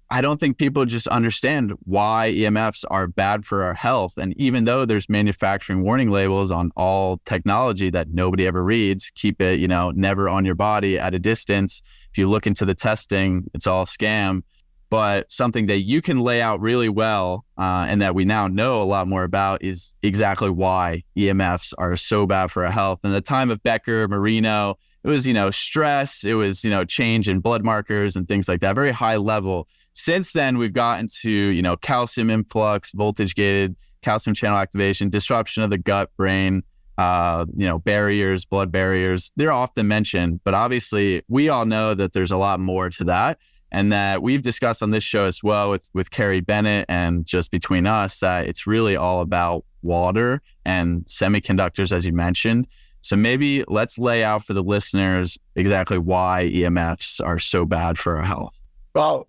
I don't think people just understand why EMFs are bad for our health. And even though there's manufacturing warning labels on all technology that nobody ever reads, keep it, never on your body at a distance. If you look into the testing, it's all scam. But something that you can lay out really well and that we now know a lot more about is exactly why EMFs are so bad for our health. In the time of Becker, Marino, it was, stress, it was, change in blood markers and things like that, very high level. Since then, we've gotten to, calcium influx, voltage gated, calcium channel activation, disruption of the gut brain, barriers, blood barriers. They're often mentioned, but obviously we all know that there's a lot more to that. And that we've discussed on this show as well with Carrie Bennett, and just between us, that it's really all about water and semiconductors, as you mentioned. So maybe let's lay out for the listeners exactly why EMFs are so bad for our health. Well,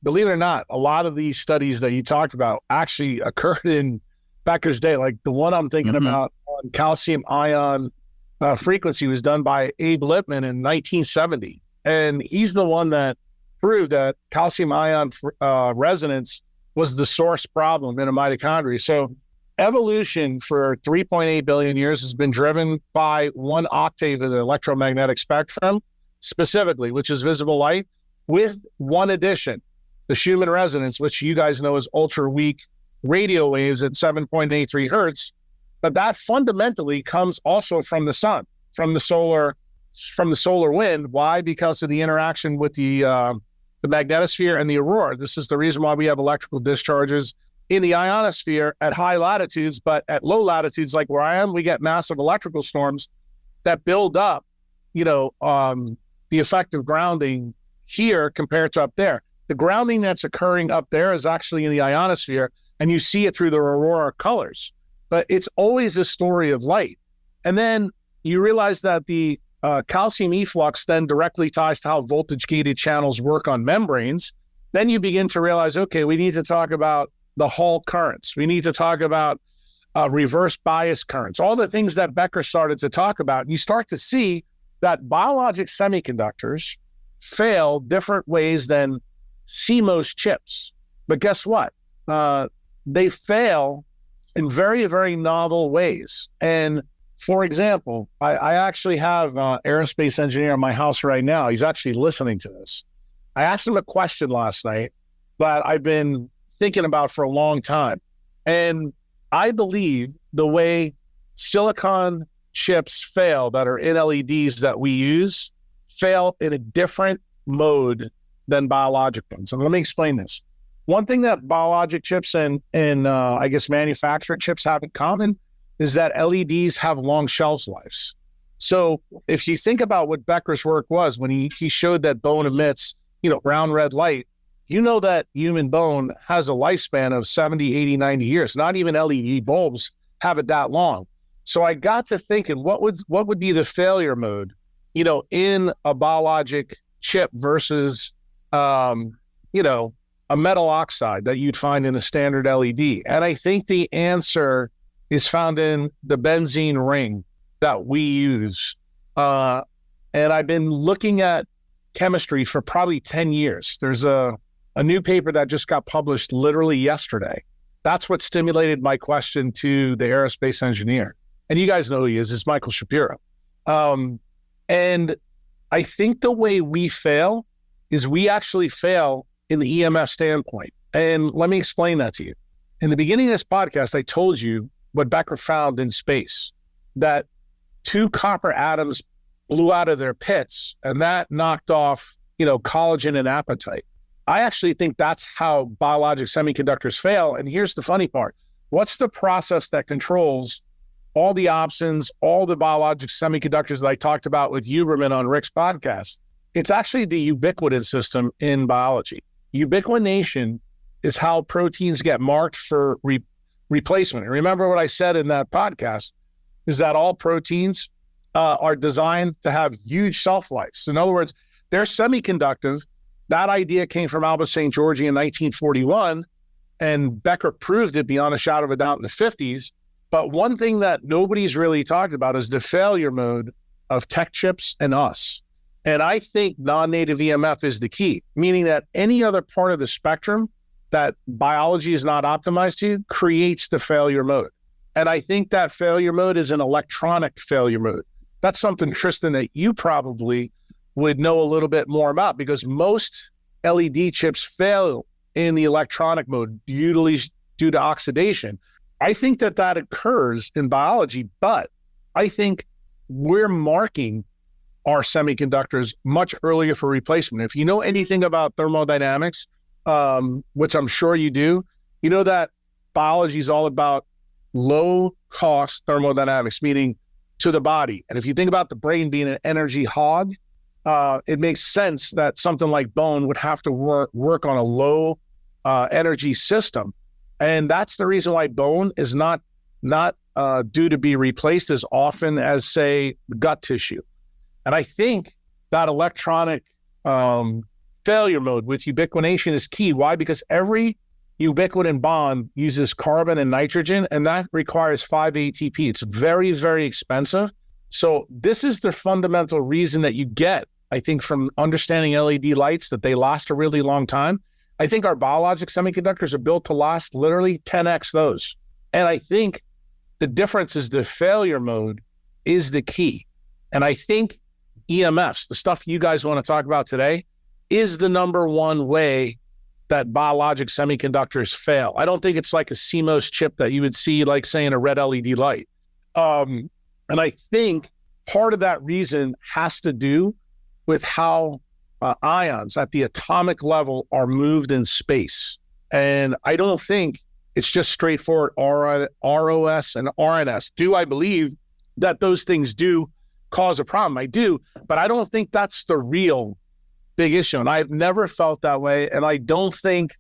believe it or not, a lot of these studies that you talked about actually occurred in Becker's day. Like the one I'm thinking about on calcium ion frequency was done by Abe Lippman in 1970. And he's the one that proved that calcium ion resonance was the source problem in a mitochondria. So evolution for 3.8 billion years has been driven by one octave of the electromagnetic spectrum, specifically, which is visible light, with one addition, the Schumann resonance, which you guys know is ultra weak radio waves at 7.83 hertz. But that fundamentally comes also from the sun, from the solar wind. Why? Because of the interaction with the magnetosphere and the aurora. This is the reason why we have electrical discharges in the ionosphere at high latitudes, but at low latitudes, like where I am, we get massive electrical storms that build up, the effect of grounding here compared to up there. The grounding that's occurring up there is actually in the ionosphere, and you see it through the aurora colors. But it's always a story of light. And then you realize that the calcium efflux then directly ties to how voltage-gated channels work on membranes. Then you begin to realize, okay, we need to talk about the Hall currents. We need to talk about reverse bias currents, all the things that Becker started to talk about. You start to see that biologic semiconductors fail different ways than CMOS chips. But guess what? They fail in very, very novel ways. And for example, I actually have an aerospace engineer in my house right now. He's actually listening to this. I asked him a question last night that I've been thinking about for a long time. And I believe the way silicon chips fail that are in LEDs that we use fail in a different mode than biologic ones. And let me explain this. One thing that biologic chips and I guess manufacturing chips have in common is that LEDs have long shelf lives. So if you think about what Becker's work was when he showed that bone emits, brown, red light, that human bone has a lifespan of 70, 80, 90 years. Not even LED bulbs have it that long. So I got to thinking, what would be the failure mode, in a biologic chip versus, a metal oxide that you'd find in a standard LED. And I think the answer is found in the benzene ring that we use. And I've been looking at chemistry for probably 10 years. There's a new paper that just got published literally yesterday. That's what stimulated my question to the aerospace engineer. And you guys know who he is. It's Michael Shapiro. And I think the way we fail is we actually fail in the EMF standpoint. And let me explain that to you. In the beginning of this podcast, I told you what Becker found in space, that 2 copper atoms blew out of their pits, and that knocked off, collagen and apatite. I actually think that's how biologic semiconductors fail. And here's the funny part. What's the process that controls all the opsons, all the biologic semiconductors that I talked about with Huberman on Rick's podcast? It's actually the ubiquitin system in biology. Ubiquination is how proteins get marked for replacement. And remember what I said in that podcast, is that all proteins are designed to have huge shelf lives. In other words, they're semiconductive. That idea came from Albert St. George in 1941, and Becker proved it beyond a shadow of a doubt in the 50s. But one thing that nobody's really talked about is the failure mode of tech chips and us. And I think non-native EMF is the key, meaning that any other part of the spectrum that biology is not optimized to creates the failure mode. And I think that failure mode is an electronic failure mode. That's something, Tristan, that you probably would know a little bit more about, because most LED chips fail in the electronic mode, usually due to oxidation. I think that occurs in biology, but I think we're marking our semiconductors much earlier for replacement. If you know anything about thermodynamics, which I'm sure you do, you know that biology is all about low cost thermodynamics, meaning to the body. And if you think about the brain being an energy hog, it makes sense that something like bone would have to work on a low energy system. And that's the reason why bone is not due to be replaced as often as, say, gut tissue. And I think that electronic failure mode with ubiquination is key. Why? Because every ubiquitin bond uses carbon and nitrogen, and that requires 5 ATP. It's very, very expensive. So this is the fundamental reason that you get, I think, from understanding LED lights, that they last a really long time. I think our biologic semiconductors are built to last literally 10x those. And I think the difference is the failure mode is the key. And I think EMFs, the stuff you guys want to talk about today, is the number one way that biologic semiconductors fail. I don't think it's like a CMOS chip that you would see, like, say, in a red LED light. And I think part of that reason has to do with how ions at the atomic level are moved in space. And I don't think it's just straightforward ROS and RNS. Do I believe that those things do cause a problem? I do, but I don't think that's the real big issue. And I've never felt that way. And I don't think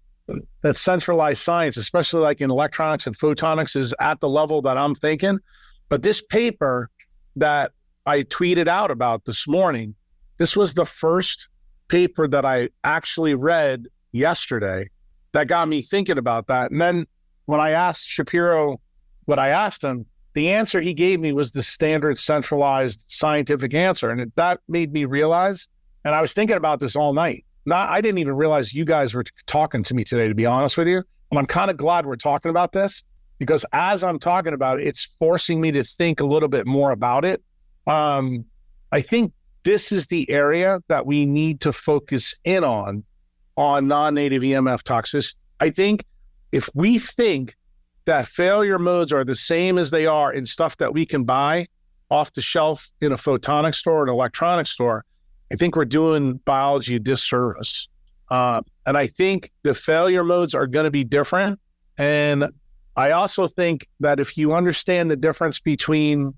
that centralized science, especially like in electronics and photonics, is at the level that I'm thinking. But this paper that I tweeted out about this morning, this was the first paper that I actually read yesterday that got me thinking about that. And then when I asked Shapiro what I asked him, the answer he gave me was the standard centralized scientific answer. And that made me realize, and I was thinking about this all night. I didn't even realize you guys were talking to me today, to be honest with you. And I'm kind of glad we're talking about this, because as I'm talking about it, it's forcing me to think a little bit more about it. I think this is the area that we need to focus in on non-native EMF toxicity. I think if we think that failure modes are the same as they are in stuff that we can buy off the shelf in a photonic store, an electronic store, I think we're doing biology a disservice. And I think the failure modes are going to be different. And I also think that if you understand the difference between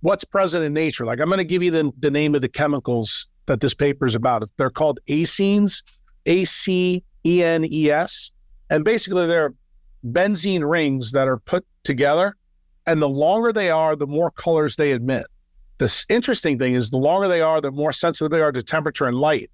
what's present in nature, like I'm going to give you the name of the chemicals that this paper is about. They're called acenes, ACENES. And basically they're benzene rings that are put together. And the longer they are, the more colors they emit. This interesting thing is the longer they are, the more sensitive they are to temperature and light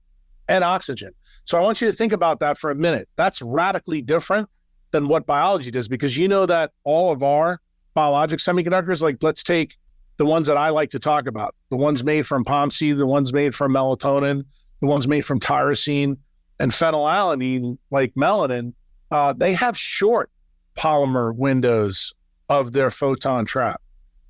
and oxygen. So I want you to think about that for a minute. That's radically different than what biology does, because you know that all of our biologic semiconductors, like let's take the ones that I like to talk about, the ones made from POMC, the ones made from melatonin, the ones made from tyrosine and phenylalanine, like melanin, they have short polymer windows of their photon trap.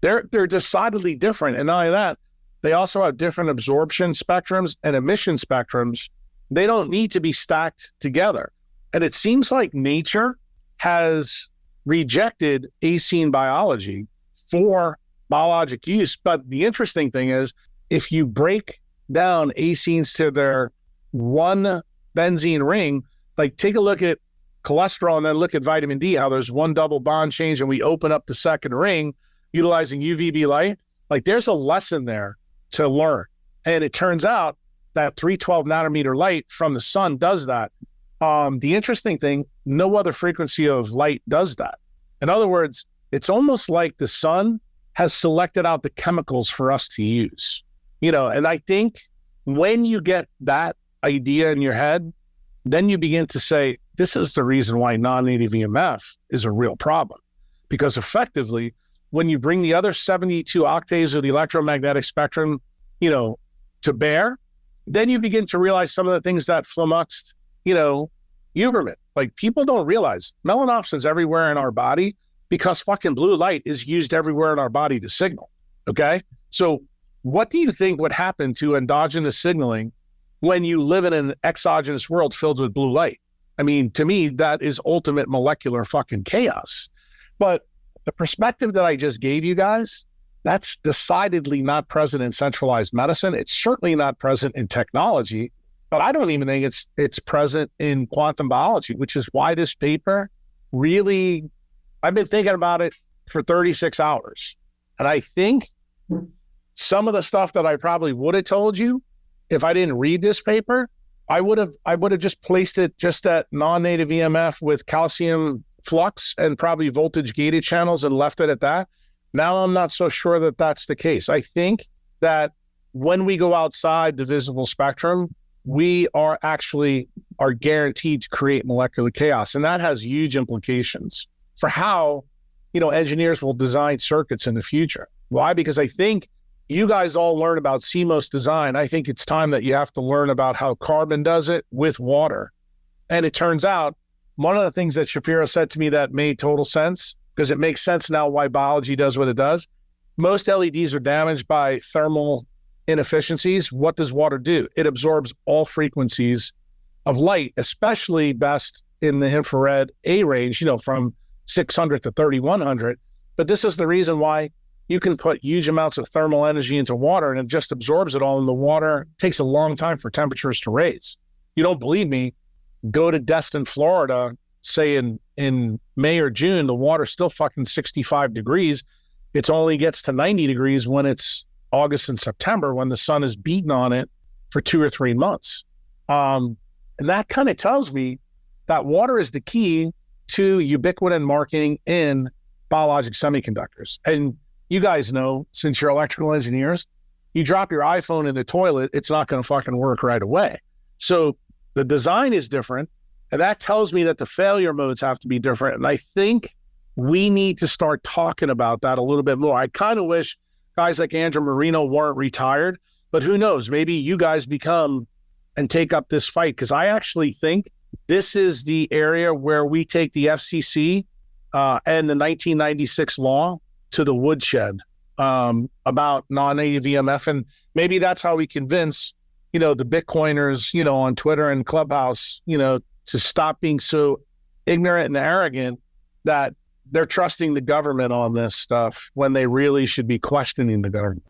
They're decidedly different. And not only that, they also have different absorption spectrums and emission spectrums. They don't need to be stacked together. And it seems like nature has rejected acene biology for biologic use. But the interesting thing is, if you break down acenes to their one benzene ring, like take a look at cholesterol and then look at vitamin D, how there's one double bond change and we open up the second ring utilizing UVB light. Like there's a lesson there to learn. And it turns out that 312 nanometer light from the sun does that. The interesting thing, no other frequency of light does that. In other words, it's almost like the sun has selected out the chemicals for us to use. And I think when you get that idea in your head, then you begin to say, this is the reason why non-native EMF is a real problem. Because effectively, when you bring the other 72 octaves of the electromagnetic spectrum, to bear, then you begin to realize some of the things that flummoxed, Huberman. Like, people don't realize melanopsin's everywhere in our body because fucking blue light is used everywhere in our body to signal. Okay. So what do you think would happen to endogenous signaling when you live in an exogenous world filled with blue light? I mean, to me, that is ultimate molecular fucking chaos. But the perspective that I just gave you guys, that's decidedly not present in centralized medicine. It's certainly not present in technology, but I don't even think it's present in quantum biology, which is why this paper really, I've been thinking about it for 36 hours. And I think some of the stuff that I probably would have told you if I didn't read this paper, I would have just placed it just at non-native EMF with calcium flux and probably voltage gated channels and left it at that. Now I'm not so sure that that's the case. I think that when we go outside the visible spectrum, we are guaranteed to create molecular chaos. And that has huge implications for how, engineers will design circuits in the future. Why? Because I think you guys all learn about CMOS design. I think it's time that you have to learn about how carbon does it with water. And it turns out one of the things that Shapiro said to me that made total sense, because it makes sense now why biology does what it does. Most LEDs are damaged by thermal inefficiencies. What does water do? It absorbs all frequencies of light, especially best in the infrared A range, from 600 to 3100. But this is the reason why you can put huge amounts of thermal energy into water and it just absorbs it all. And the water takes a long time for temperatures to raise. You don't believe me? Go to Destin, Florida, say in May or June, the water's still fucking 65 degrees. It only gets to 90 degrees when it's August and September, when the sun is beating on it for 2 or 3 months. And that kind of tells me that water is the key to ubiquitin marking in biologic semiconductors. And you guys know, since you're electrical engineers, you drop your iPhone in the toilet, it's not going to fucking work right away. So the design is different, and that tells me that the failure modes have to be different. And I think we need to start talking about that a little bit more. I kind of wish guys like Andrew Marino weren't retired, but who knows? Maybe you guys become and take up this fight, because I actually think this is the area where we take the FCC and the 1996 law to the woodshed about non-native EMF. And maybe that's how we convince, the Bitcoiners, on Twitter and Clubhouse, to stop being so ignorant and arrogant that they're trusting the government on this stuff when they really should be questioning the government.